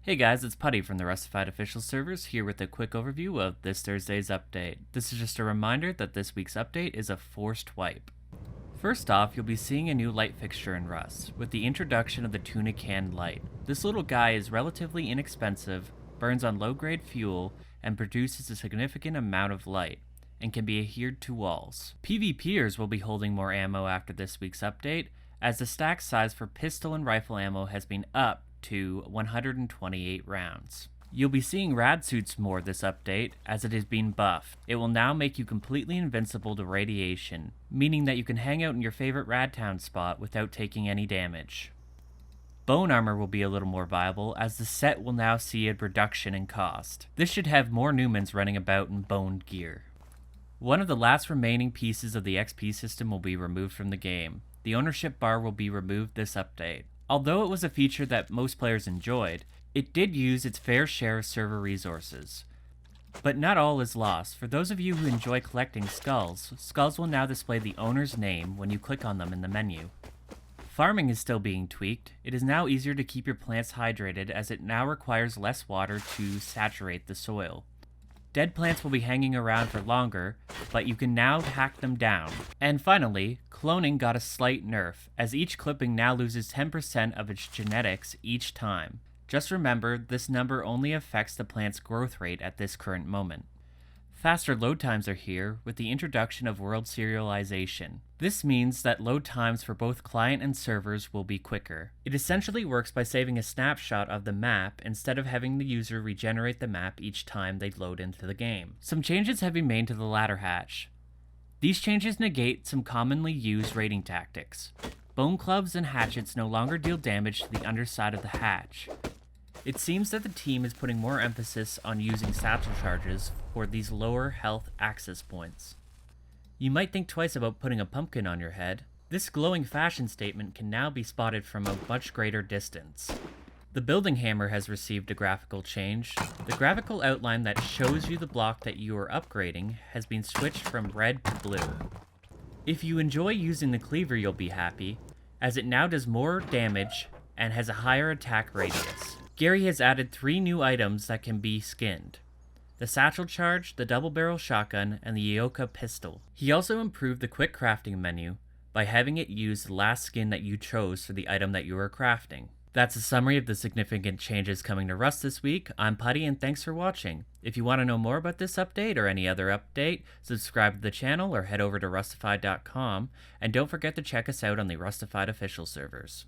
Hey guys, it's Putty from the Rustafied official servers here with a quick overview of this Thursday's update. This is just a reminder that this week's update is a forced wipe. First off, you'll be seeing a new light fixture in Rust, with the introduction of the tuna can light. This little guy is relatively inexpensive, burns on low-grade fuel, and produces a significant amount of light, and can be adhered to walls. PvPers will be holding more ammo after this week's update, as the stack size for pistol and rifle ammo has been upped to 128 rounds. You'll be seeing rad suits more this update, as it is being buffed. It will now make you completely invincible to radiation, meaning that you can hang out in your favorite rad town spot without taking any damage. Bone armor will be a little more viable, as the set will now see a reduction in cost. This should have more Newmans running about in boned gear. One of the last remaining pieces of the XP system will be removed from the game. The ownership bar will be removed this update. Although it was a feature that most players enjoyed, it did use its fair share of server resources. But not all is lost. For those of you who enjoy collecting skulls, skulls will now display the owner's name when you click on them in the menu. Farming is still being tweaked. It is now easier to keep your plants hydrated, as it now requires less water to saturate the soil. Dead plants will be hanging around for longer, but you can now hack them down. And finally, cloning got a slight nerf, as each clipping now loses 10% of its genetics each time. Just remember, this number only affects the plant's growth rate at this current moment. Faster load times are here with the introduction of world serialization. This means that load times for both client and servers will be quicker. It essentially works by saving a snapshot of the map instead of having the user regenerate the map each time they load into the game. Some changes have been made to the ladder hatch. These changes negate some commonly used raiding tactics. Bone clubs and hatchets no longer deal damage to the underside of the hatch. It seems that the team is putting more emphasis on using satchel charges for these lower health access points. You might think twice about putting a pumpkin on your head. This glowing fashion statement can now be spotted from a much greater distance. The building hammer has received a graphical change. The graphical outline that shows you the block that you are upgrading has been switched from red to blue. If you enjoy using the cleaver, you'll be happy, as it now does more damage and has a higher attack radius. Gary has added 3 new items that can be skinned: the satchel charge, the double barrel shotgun, and the Yoka pistol. He also improved the quick crafting menu by having it use the last skin that you chose for the item that you are crafting. That's a summary of the significant changes coming to Rust this week. I'm Putty, and thanks for watching. If you want to know more about this update or any other update, subscribe to the channel or head over to Rustafied.com, and don't forget to check us out on the Rustafied official servers.